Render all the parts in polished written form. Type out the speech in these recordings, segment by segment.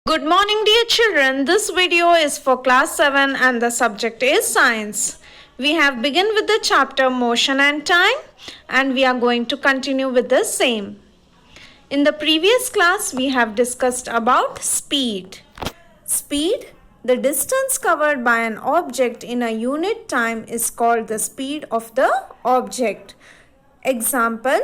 Good morning, dear children. This video is for class 7 and the subject is science. We have begun with the chapter motion and time and we are going to continue with the same. In the previous class, we have discussed about speed. Speed, the distance covered by an object in a unit time is called the speed of the object. Example,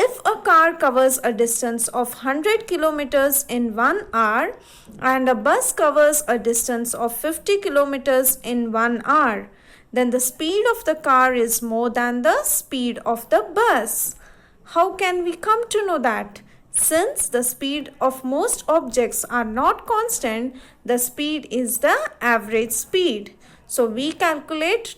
if a car covers a distance of 100 kilometers in 1 hour and a bus covers a distance of 50 kilometers in 1 hour, then the speed of the car is more than the speed of the bus. How can we come to know that? Since the speed of most objects are not constant, the speed is the average speed. So we calculate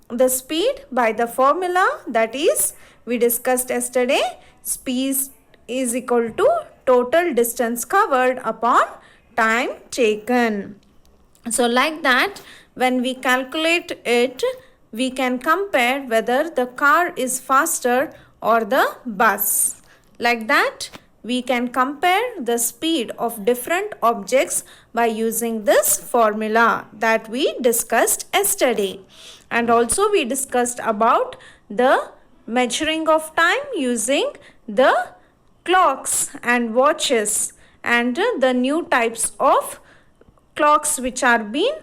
the speed by the formula that is we discussed yesterday. Speed is equal to total distance covered upon time taken. So like that, when we calculate it, we can compare whether the car is faster or the bus. Like that, we can compare the speed of different objects by using this formula that we discussed yesterday. And also we discussed about the measuring of time using the clocks and watches and the new types of clocks which are being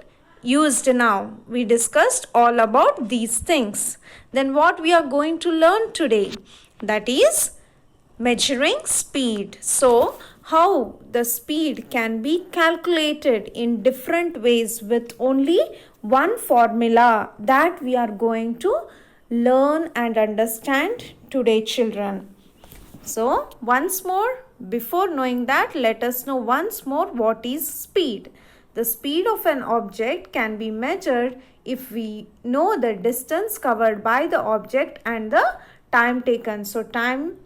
used now. We discussed all about these things. Then what we are going to learn today, that is measuring speed. So how the speed can be calculated in different ways with only one formula, that we are going to learn and understand today, children. So once more, before knowing that, let us know once more what is speed. The speed of an object can be measured if we know the distance covered by the object and the time taken. So time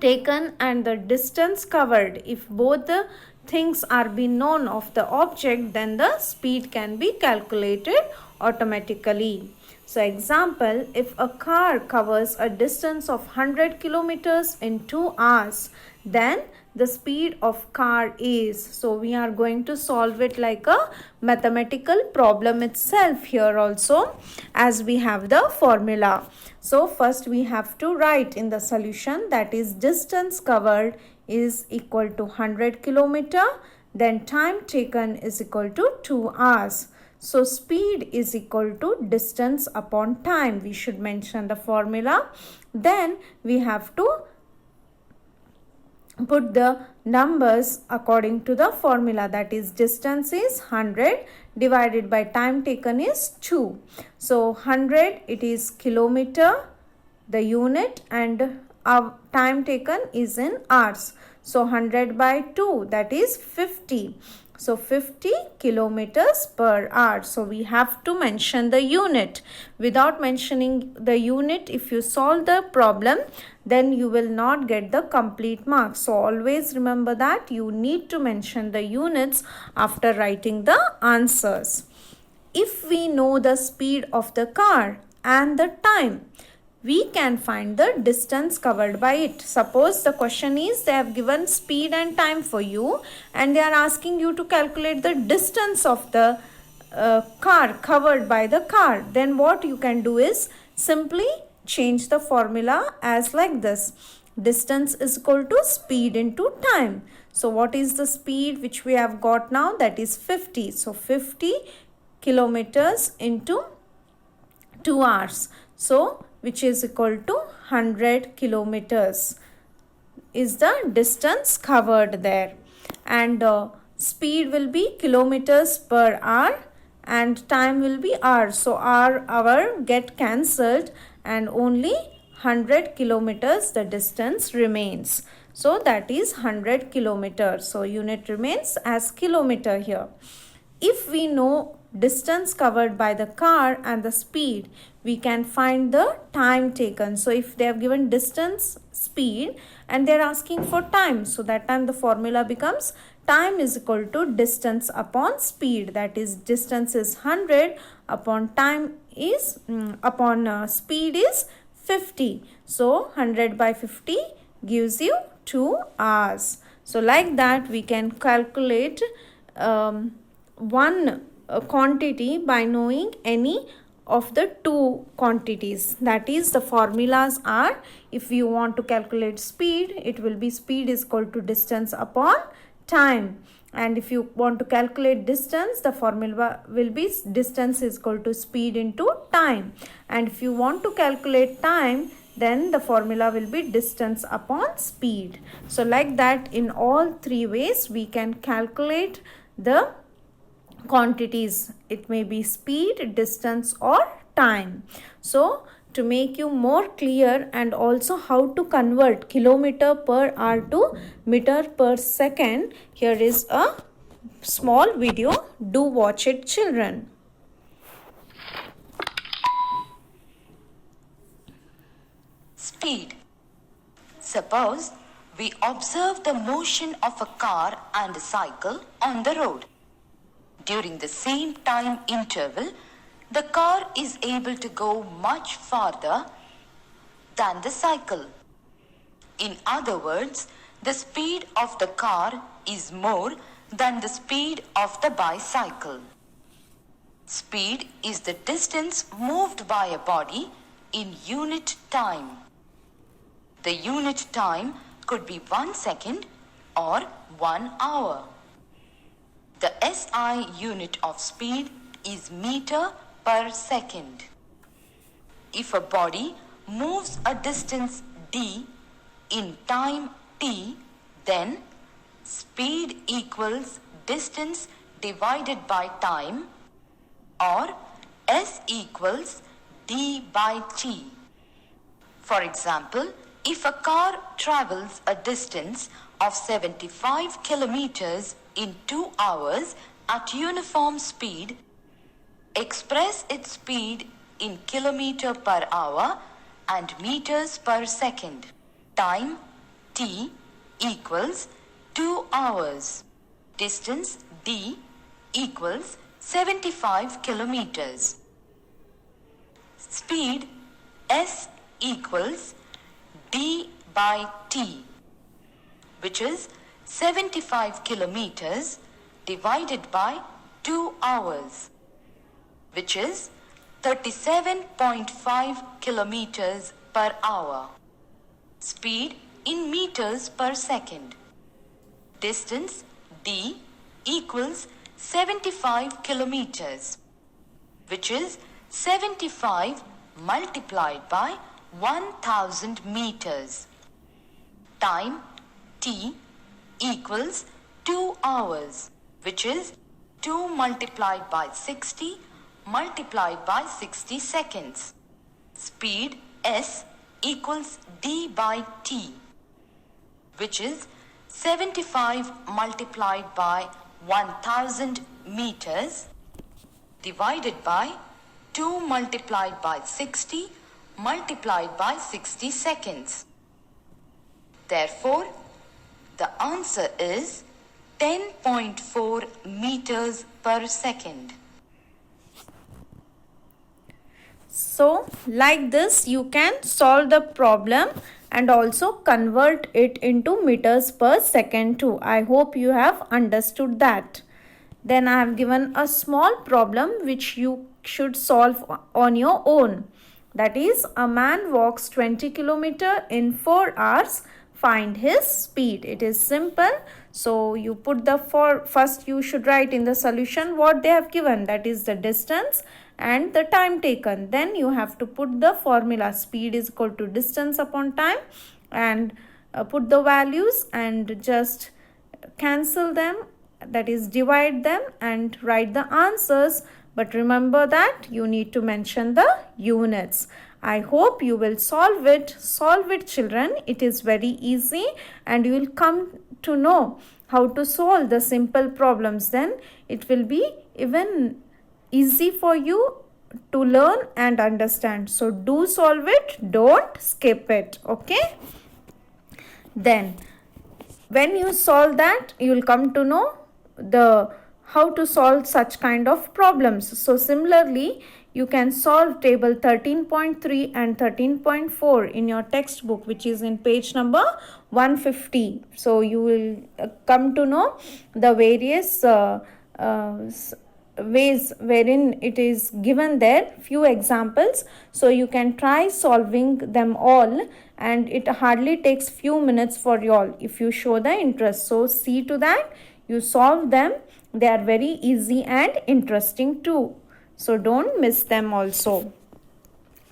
taken and the distance covered, if both the things are being known of the object, then the speed can be calculated automatically. So example, if a car covers a distance of 100 kilometers in 2 hours, then the speed of car is, so we are going to solve it like a mathematical problem itself here also, as we have the formula. So first we have to write in the solution, that is distance covered is equal to 100 kilometer, then time taken is equal to 2 hours. So speed is equal to distance upon time. We should mention the formula. Then we have to put the numbers according to the formula, that is distance is 100 divided by time taken is 2. So 100, it is kilometer, the unit, and our time taken is in hours. So 100 by 2, that is 50. So 50 kilometers per hour. So we have to mention the unit. Without mentioning the unit, if you solve the problem, then you will not get the complete marks. So always remember that you need to mention the units after writing the answers. If we know the speed of the car and the time, we can find the distance covered by it. Suppose the question is, they have given speed and time for you and they are asking you to calculate the distance of the car covered by the car. Then what you can do is simply change the formula as like this. Distance is equal to speed into time. So what is the speed which we have got now? That is 50. So 50 kilometers into 2 hours. So which is equal to 100 kilometers is the distance covered there. And speed will be kilometers per hour and time will be hours. So hour get cancelled and only 100 kilometers the distance remains. So that is 100 kilometers. So unit remains as kilometer here. If we know distance covered by the car and the speed, we can find the time taken. So if they have given distance, speed, and they are asking for time, so that time the formula becomes time is equal to distance upon speed. That is distance is 100 upon time is speed is 50. So 100 by 50 gives you 2 hours. So like that we can calculate one quantity by knowing any of the two quantities. That is, the formulas are, if you want to calculate speed, it will be speed is equal to distance upon time, and if you want to calculate distance, the formula will be distance is equal to speed into time, and if you want to calculate time, then the formula will be distance upon speed. So like that, in all three ways we can calculate the quantities. It may be speed, distance or time. So to make you more clear, and also how to convert kilometer per hour to meter per second, here is a small video. Do watch it, children. Speed. Suppose we observe the motion of a car and a cycle on the road. During the same time interval, the car is able to go much farther than the cycle. In other words, the speed of the car is more than the speed of the bicycle. Speed is the distance moved by a body in unit time. The unit time could be 1 second or 1 hour. The SI unit of speed is meter per second. If a body moves a distance d in time t, then speed equals distance divided by time, or S equals d by t. For example, if a car travels a distance of 75 kilometers in 2 hours at uniform speed, express its speed in kilometer per hour and meters per second. Time t equals 2 hours. Distance d equals 75 kilometers. Speed S equals d by t, which is 75 kilometers divided by 2 hours, which is 37.5 kilometers per hour. Speed in meters per second. Distance d equals 75 kilometers, which is 75 multiplied by 1000 meters. Time t equals 2 hours, which is 2 multiplied by 60 multiplied by 60 seconds. Speed S equals d by t, which is 75 multiplied by 1000 meters divided by 2 multiplied by 60 multiplied by 60 seconds. Therefore, the answer is 10.4 meters per second. So like this you can solve the problem and also convert it into meters per second too. I hope you have understood that. Then I have given a small problem which you should solve on your own. That is, a man walks 20 kilometers in 4 hours. Find his speed. It is simple. So you put the first you should write in the solution what they have given, that is the distance and the time taken. Then you have to put the formula, speed is equal to distance upon time, and put the values and just cancel them, that is divide them and write the answers. But remember that you need to mention the units. I hope you will solve it. Solve it, children. It is very easy and you will come to know how to solve the simple problems. Then it will be even easy for you to learn and understand. So do solve it. Don't skip it. Okay. Then when you solve that, you will come to know the how to solve such kind of problems. So similarly, you can solve table 13.3 and 13.4 in your textbook, which is in page number 150. So you will come to know the various ways wherein it is given there, few examples. So you can try solving them all, and it hardly takes few minutes for you all if you show the interest. So see to that you solve them. They are very easy and interesting too, so don't miss them also.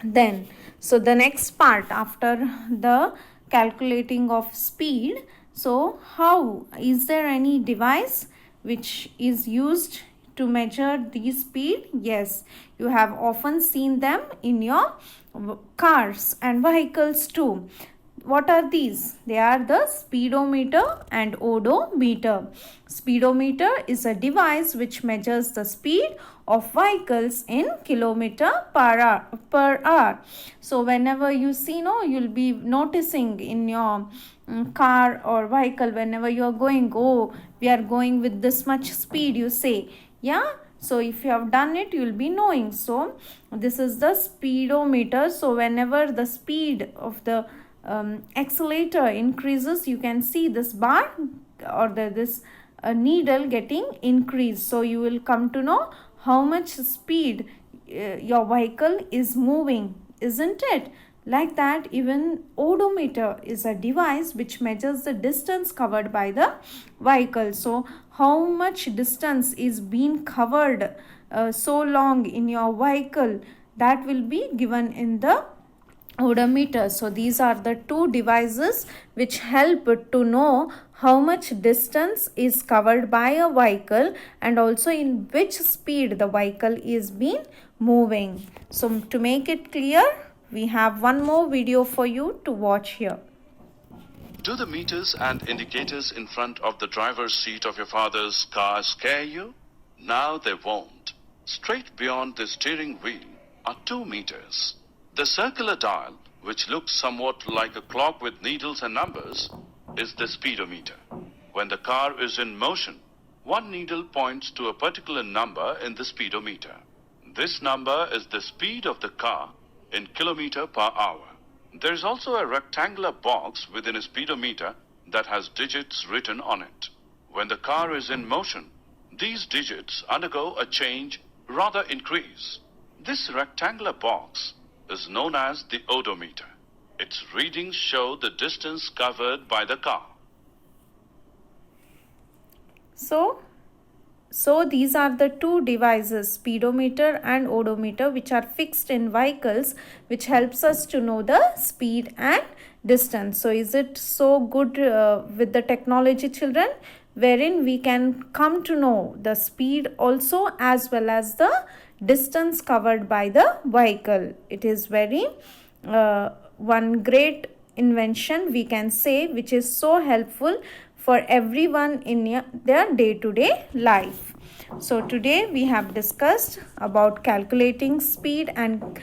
Then, so the next part after the calculating of speed, so how is there any device which is used to measure the speed? Yes, you have often seen them in your cars and vehicles too. What are these? They are the speedometer and odometer. Speedometer is a device which measures the speed of vehicles in kilometer per hour. So whenever you see, you'll be noticing in your car or vehicle, whenever you are going, oh, we are going with this much speed, you say, yeah. So if you have done it, you will be knowing. So this is the speedometer. So whenever the speed of the accelerator increases, you can see this bar or this needle getting increased. So you will come to know how much speed your vehicle is moving, isn't it? Like that, even odometer is a device which measures the distance covered by the vehicle. So how much distance is being covered so long in your vehicle, that will be given in the odometer. So these are the two devices which help to know how much distance is covered by a vehicle and also in which speed the vehicle is being moving. So to make it clear, we have one more video for you to watch here. Do the meters and indicators in front of the driver's seat of your father's car scare you? Now they won't. Straight beyond the steering wheel are 2 meters. The circular dial, which looks somewhat like a clock with needles and numbers, is the speedometer. When the car is in motion, one needle points to a particular number in the speedometer. This number is the speed of the car in kilometer per hour. There is also a rectangular box within a speedometer that has digits written on it. When the car is in motion, these digits undergo a change, rather increase. This rectangular box is known as the odometer. Its readings show the distance covered by the car. So these are the two devices, speedometer and odometer, which are fixed in vehicles, which helps us to know the speed and distance. So is it so good with the technology, children, wherein we can come to know the speed also as well as the distance covered by the vehicle. It is very one great invention, we can say, which is so helpful for everyone in their day-to-day life. So today we have discussed about calculating speed and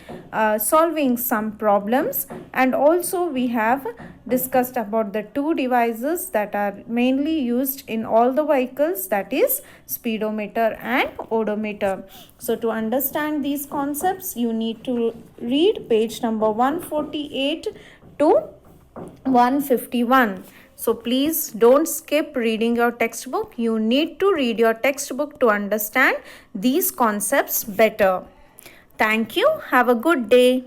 solving some problems, and also we have discussed about the two devices that are mainly used in all the vehicles, that is speedometer and odometer. So to understand these concepts, you need to read page number 148 to 151. So please don't skip reading your textbook. You need to read your textbook to understand these concepts better. Thank you. Have a good day.